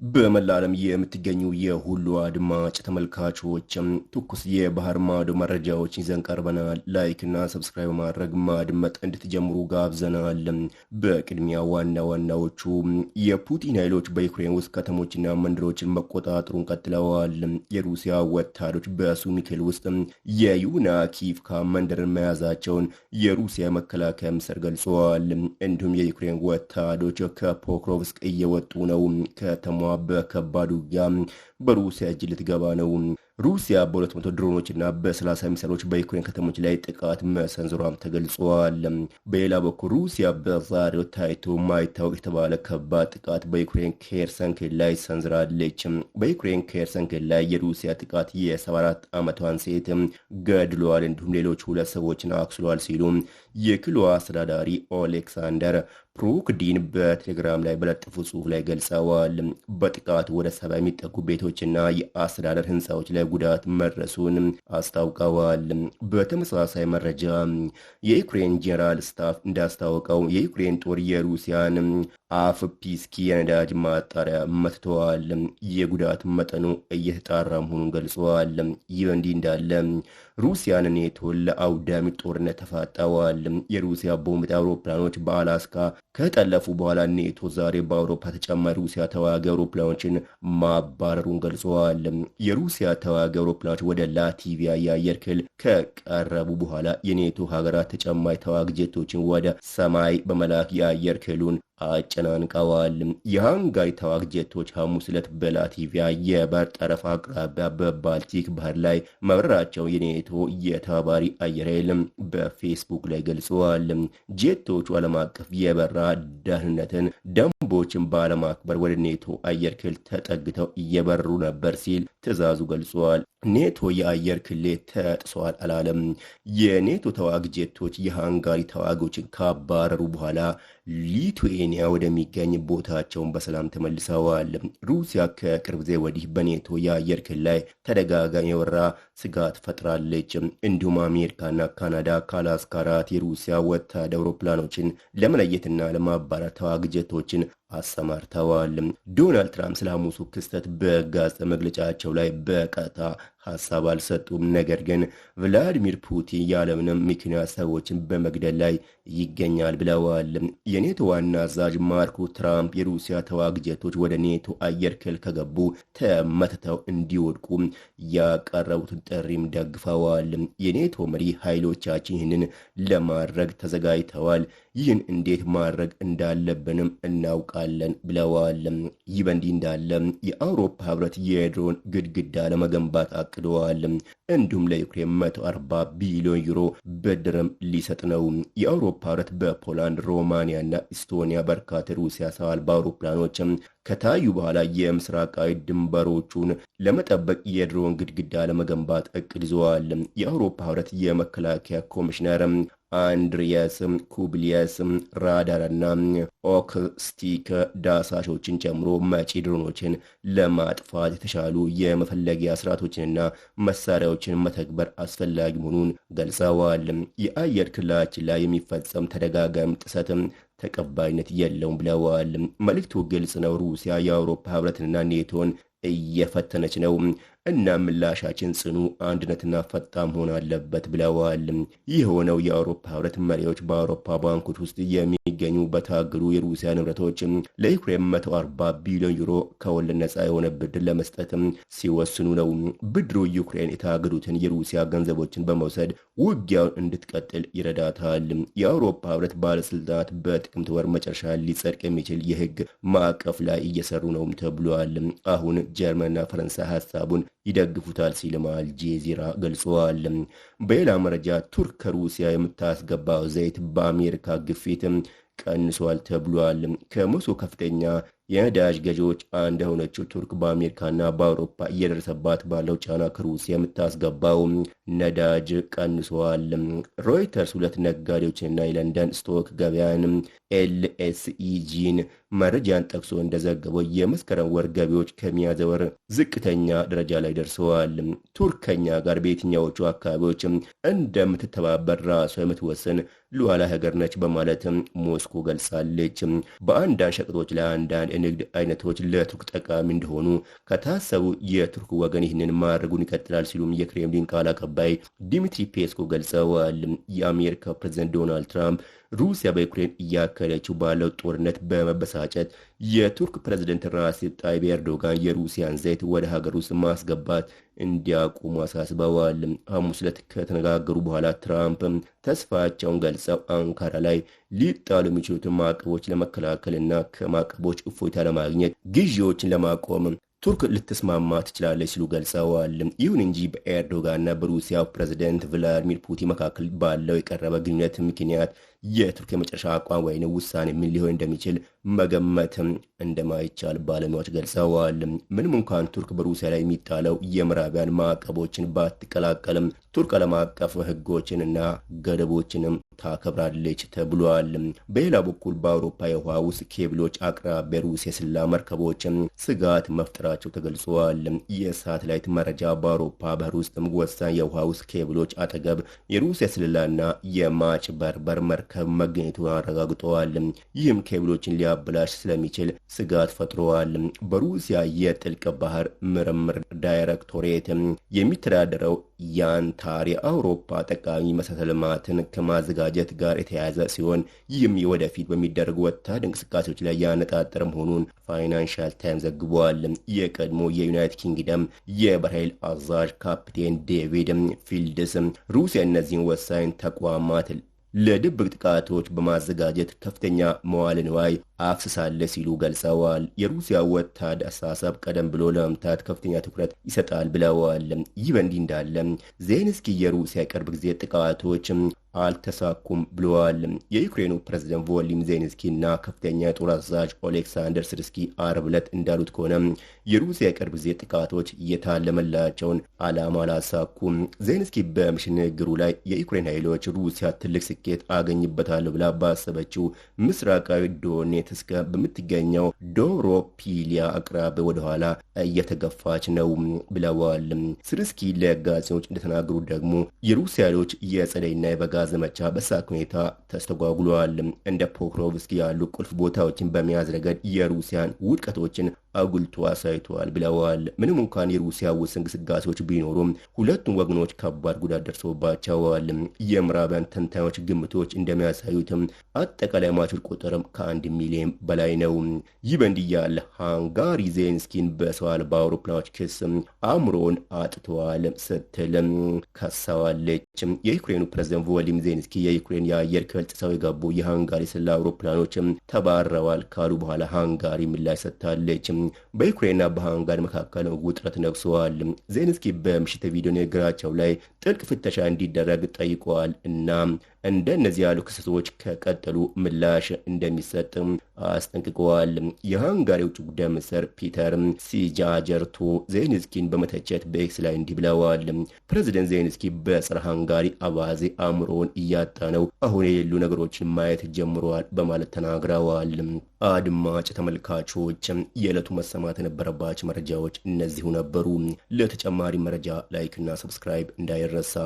በመላ ዓለም የምትገኙ የሁሉ አድማጭ ተመልካቾች ትኩስ የባህር ማዶ መረጃዎችን ይዘን ቀርበናል። ላይክና ሰብስክራይብ ማድረግ ማድመጥ እንድትጀምሩ ጋብዘናል። በቅድሚያ ዋና ዋናዎቹ የፑቲን ኃይሎች በዩክሬን ውስጥ ከተሞችና መንደሮችን መቆጣጠሩን ቀጥለዋል። የሩሲያ ወታደሮች በሱሚ ክልል ውስጥ የዩናኪቭካ መንደርን መያዛቸውን የሩሲያ መከላከያ ሚኒስቴር ገልጸዋል። እንዲሁም የዩክሬን ወታደሮች ከፖክሮቭስክ እየወጡ ነው። ከተማ በከባድ ውጊያ በሩሲያ እጅ ልትገባ ነው። ሩሲያ በ200 ድሮኖችና በ30 ሚሳይሎች በዩክሬን ከተሞች ላይ ጥቃት መሰንዘሯም ተገልጿል። በሌላ በኩል ሩሲያ በዛሬው ታይቶ ማይታወቅ የተባለ ከባድ ጥቃት በዩክሬን ኬርሰን ክልል ላይ ሰንዝራለች። በዩክሬን ኬርሰን ክልል ላይ የሩሲያ ጥቃት የ74 ዓመቷን ሴት ገድሏል፣ እንዲሁም ሌሎች 2 ሰዎችን አቁስሏል ሲሉ የክልሉ አስተዳዳሪ ኦሌክሳንደር ፕሩክዲን በቴሌግራም ላይ በለጠፉ ጽሑፍ ላይ ገልጸዋል። በጥቃቱ ወደ 70 የሚጠጉ ቤቶችና የአስተዳደር ህንፃዎች ላይ ጉዳት መድረሱን አስታውቀዋል። በተመሳሳይ መረጃ የዩክሬን ጄኔራል ስታፍ እንዳስታወቀው የዩክሬን ጦር የሩሲያን አፍፒስኪ የነዳጅ ማጣሪያ መትተዋል። የጉዳት መጠኑ እየተጣራ መሆኑን ገልጸዋል። ይህ እንዲህ እንዳለ ሩሲያን ኔቶ ለአውዳሚ ጦርነት ተፋጠዋል። የሩሲያ ቦምብ አውሮፕላኖች በአላስካ ከጠለፉ በኋላ ኔቶ ዛሬ በአውሮፓ ተጨማሪ ሩሲያ ተዋጊ አውሮፕላኖችን ማባረሩን ገልጸዋል። የሩሲያ ተዋጊ አውሮፕላኖች ወደ ላቲቪያ የአየር ክልል ከቀረቡ በኋላ የኔቶ ሀገራት ተጨማሪ ተዋጊ ጄቶችን ወደ ሰማይ በመላክ የአየር ክልሉን አጨናንቀዋል። የሃንጋሪ ተዋጊ ጄቶች ሐሙስ ዕለት በላቲቪያ የባህር ጠረፍ አቅራቢያ በባልቲክ ባህር ላይ መብረራቸው የኔቶ የተባባሪ አየር ኃይል በፌስቡክ ላይ ገልጸዋል። ጄቶቹ ዓለም አቀፍ የበረራ ደህንነትን ደንቦችን ባለማክበር ወደ ኔቶ አየር ክልል ተጠግተው እየበረሩ ነበር ሲል ትዕዛዙ ገልጿል። ኔቶ የአየር ክልል ተጥሷል አላለም። የኔቶ ተዋጊ ጄቶች የሃንጋሪ ተዋጊዎችን ካባረሩ በኋላ ሊቱዌኒያ ወደሚገኝ ቦታቸውን በሰላም ተመልሰዋል። ሩሲያ ከቅርብ ጊዜ ወዲህ በኔቶ የአየር ክልል ላይ ተደጋጋሚ የወረራ ስጋት ፈጥራለች። እንዲሁም አሜሪካና ካናዳ ከአላስካ 4 የሩሲያ ወታደር አውሮፕላኖችን ለመለየትና ለማባረር ተዋጊ ጄቶችን አሰማርተዋል። ዶናልድ ትራምፕ ስለ ሐሙሱ ክስተት በጋዜጣ መግለጫቸው ላይ በቀጥታ ሀሳብ አልሰጡም። ነገር ግን ቭላዲሚር ፑቲን ያለምንም ምክንያት ሰዎችን በመግደል ላይ ይገኛል ብለዋል። የኔቶ ዋና አዛዥ ማርክ ትራምፕ የሩሲያ ተዋጊ ጄቶች ወደ ኔቶ አየር ክልል ከገቡ ተመትተው እንዲወድቁ ያቀረቡትን ጥሪም ደግፈዋል። የኔቶ መሪ ኃይሎቻችን ይህንን ለማድረግ ተዘጋጅተዋል፣ ይህን እንዴት ማድረግ እንዳለብንም እናውቃለን ብለዋል። ይህ በእንዲህ እንዳለ የአውሮፓ ህብረት የድሮን ግድግዳ ለመገንባት አቅደዋል። እንዲሁም ለዩክሬን 140 ቢሊዮን ዩሮ ብድርም ሊሰጥ ነው። የአውሮፓ ህብረት በፖላንድ፣ ሮማኒያ እና ኢስቶኒያ በርካታ ሩሲያ ሰው አልባ አውሮፕላኖች ከታዩ በኋላ የምስራቃዊ ድንበሮቹን ለመጠበቅ የድሮን ግድግዳ ለመገንባት እቅድ ይዘዋል። የአውሮፓ ህብረት የመከላከያ ኮሚሽነር አንድሪያስ ኩብሊያስ ራዳርና ኦክስቲክ ዳሳሾችን ጨምሮ መጪ ድሮኖችን ለማጥፋት የተሻሉ የመፈለጊያ ስርዓቶችንና መሳሪያዎችን መተግበር አስፈላጊ መሆኑን ገልጸዋል። የአየር ክልላችን ላይ የሚፈጸም ተደጋጋሚ ጥሰት ተቀባይነት የለውም ብለዋል። መልእክቱ ግልጽ ነው። ሩሲያ የአውሮፓ ህብረትንና ኔቶን እየፈተነች ነው እና ምላሻችን ጽኑ፣ አንድነትና ፈጣን መሆን አለበት ብለዋል። ይህ የሆነው የአውሮፓ ህብረት መሪዎች በአውሮፓ ባንኮች ውስጥ የሚገኙ በታገዱ የሩሲያ ንብረቶች ለዩክሬን 140 ቢሊዮን ዩሮ ከወለድ ነፃ የሆነ ብድር ለመስጠት ሲወስኑ ነው። ብድሩ ዩክሬን የታገዱትን የሩሲያ ገንዘቦችን በመውሰድ ውጊያውን እንድትቀጥል ይረዳታል። የአውሮፓ ህብረት ባለስልጣናት በጥቅምት ወር መጨረሻ ሊጸድቅ የሚችል የህግ ማዕቀፍ ላይ እየሰሩ ነው ተብሏል። አሁን ጀርመንና ፈረንሳይ ሀሳቡን ይደግፉታል ሲልም አልጄዚራ ገልጸዋል። በሌላ መረጃ ቱርክ ከሩሲያ የምታስገባው ዘይት በአሜሪካ ግፊት ቀንሷል ተብሏል። ከመቶ ከፍተኛ የነዳጅ ገዢዎች አንዱ የሆነችው ቱርክ በአሜሪካና በአውሮፓ እየደረሰባት ባለው ጫና ከሩሲያ የምታስገባው ነዳጅ ቀንሷል። ሮይተርስ ሁለት ነጋዴዎችንና የለንደን ስቶክ ገበያን ኤልኤስኢጂን መረጃን ጠቅሶ እንደዘገበው የመስከረም ወር ገቢዎች ከሚያዝያ ወር ዝቅተኛ ደረጃ ላይ ደርሰዋል። ቱርክ ከኛ ጋር በየትኛዎቹ አካባቢዎች እንደምትተባበር ራሷ የምትወስን ሉዓላዊ ሀገር ነች በማለት ሞስኮ ገልጻለች። በአንዳንድ ሸቀጦች ላይ አንዳንድ የንግድ አይነቶች ለቱርክ ጠቃሚ እንደሆኑ ከታሰቡ የቱርክ ወገን ይህንን ማድረጉን ይቀጥላል ሲሉም የክሬምሊን ቃል አቀባይ ዲሚትሪ ፔስኮቭ ገልጸዋል። የአሜሪካ ፕሬዝዳንት ዶናልድ ትራምፕ ሩሲያ በዩክሬን እያካሄደችው ባለው ጦርነት በመበሳጨት የቱርክ ፕሬዝደንት ራሲብ ጣይብ ኤርዶጋን የሩሲያን ዘይት ወደ ሀገር ውስጥ ማስገባት እንዲያቆሙ አሳስበዋል። ሐሙስ ዕለት ከተነጋገሩ በኋላ ትራምፕ ተስፋቸውን ገልጸው አንካራ ላይ ሊጣሉ የሚችሉትን ማዕቀቦች ለመከላከልና ከማዕቀቦች እፎይታ ለማግኘት ግዢዎችን ለማቆም ቱርክ ልትስማማ ትችላለች ሲሉ ገልጸዋል። ይሁን እንጂ በኤርዶጋንና በሩሲያው ፕሬዝደንት ቭላዲሚር ፑቲን መካከል ባለው የቀረበ ግንኙነት ምክንያት የቱርክ የመጨረሻ አቋም ወይም ውሳኔ ምን ሊሆን እንደሚችል መገመትም እንደማይቻል ባለሙያዎች ገልጸዋል። ምንም እንኳን ቱርክ በሩሲያ ላይ የሚጣለው የምዕራባውያን ማዕቀቦችን ባትቀላቀልም ቱርክ ዓለም አቀፍ ሕጎችንና ገደቦችንም ታከብራለች ተብሏል። በሌላ በኩል በአውሮፓ የውሃ ውስጥ ኬብሎች አቅራቢያ ሩሲያ የስለላ መርከቦችን ስጋት መፍጠራቸው ተገልጿል። የሳተላይት መረጃ በአውሮፓ ባህር ውስጥም ወሳኝ የውሃ ውስጥ ኬብሎች አጠገብ የሩሲያ ስለላና የማጭበርበር መርከብ መገኘቱን አረጋግጠዋል። ይህም ኬብሎችን ሊያበላሽ ስለሚችል ስጋት ፈጥረዋል። በሩሲያ የጥልቅ ባህር ምርምር ዳይሬክቶሬት የሚተዳደረው ያንታር የአውሮፓ ጠቃሚ መሰረተ ልማትን ከማዘጋጀት ጋር የተያያዘ ሲሆን ይህም ወደፊት በሚደረጉ ወታደራዊ እንቅስቃሴዎች ላይ ያነጣጠረ መሆኑን ፋይናንሻል ታይምስ ዘግቧል። የቀድሞ የዩናይትድ ኪንግደም የባህር ኃይል አዛዥ ካፕቴን ዴቪድ ፊልድስ ሩሲያ እነዚህን ወሳኝ ተቋማት ለድብቅ ጥቃቶች በማዘጋጀት ከፍተኛ መዋዕለ ንዋይ አፍስሳለች ሲሉ ገልጸዋል። የሩሲያ ወታደራዊ አስተሳሰብ ቀደም ብሎ ለመምታት ከፍተኛ ትኩረት ይሰጣል ብለዋል። ይህ በእንዲህ እንዳለ ዜሌንስኪ የሩሲያ ቅርብ ጊዜ ጥቃቶች አልተሳኩም ብለዋል። የዩክሬኑ ፕሬዝዳንት ቮሎዲሚር ዜሌንስኪ እና ከፍተኛ የጦር አዛዥ ኦሌክሳንደር ስርስኪ ዓርብ ዕለት እንዳሉት ከሆነ የሩሲያ የቅርብ ጊዜ ጥቃቶች የታለመላቸውን ዓላማ አላሳኩም። ዜሌንስኪ በምሽት ንግግሩ ላይ የዩክሬን ኃይሎች ሩሲያ ትልቅ ስኬት አገኝበታለሁ ብላ ባሰበችው ምስራቃዊ ዶኔትስክ በምትገኘው ዶሮፒሊያ አቅራቢያ ወደኋላ እየተገፋች ነው ብለዋል። ስርስኪ ለጋዜጠኞች እንደተናገሩት ደግሞ የሩሲያ ኃይሎች የጸደይና የበጋ ዘመቻ በሳቅ ሁኔታ ተስተጓጉለዋል። እንደ ፖክሮቭስኪ ያሉ ቁልፍ ቦታዎችን በመያዝ ረገድ የሩሲያን ውድቀቶችን አጉልቶ አሳይተዋል ብለዋል። ምንም እንኳን የሩሲያ ውስጥ እንቅስቃሴዎች ቢኖሩም ሁለቱም ወገኖች ከባድ ጉዳት ደርሶባቸዋል። የምዕራባውያን ተንታኞች ግምቶች እንደሚያሳዩትም አጠቃላይ ሟቾች ቁጥርም ከ1 ሚሊዮን በላይ ነው። ይህ በእንዲህ ያለ ሃንጋሪ ዜሌንስኪን በሰው አልባ አውሮፕላኖች ክስ አእምሮን አጥተዋል ስትል ከሰዋለች። የዩክሬኑ ፕሬዝዳንት ቮሎዲሚር ዜሌንስኪ የዩክሬን የአየር ክልል ጥሰው የገቡ የሃንጋሪ ስለላ አውሮፕላኖች ተባረዋል ካሉ በኋላ ሃንጋሪ ምላሽ ሰጥታለች። በዩክሬንና በሃንጋሪ መካከል ውጥረት ነግሷል። ዜሌንስኪ በምሽት ቪዲዮ ንግግራቸው ላይ ጥልቅ ፍተሻ እንዲደረግ ጠይቀዋል እና እንደነዚህ ያሉ ክስተቶች ከቀጠሉ ምላሽ እንደሚሰጥ አስጠንቅቀዋል። የሃንጋሪ ውጭ ጉዳይ ሚኒስትር ፒተር ሲጃጀርቶ ዜሌንስኪን በመተቸት በኤክስ ላይ እንዲህ ብለዋል። ፕሬዚደንት ዜሌንስኪ በጸረ ሃንጋሪ አባዜ አእምሮውን እያጣ ነው፣ አሁን የሌሉ ነገሮችን ማየት ጀምረዋል በማለት ተናግረዋል። አድማጭ ተመልካቾች የዕለቱ መሰማት የነበረባቸው መረጃዎች እነዚሁ ነበሩ። ለተጨማሪ መረጃ ላይክ እና ሰብስክራይብ እንዳይረሳ።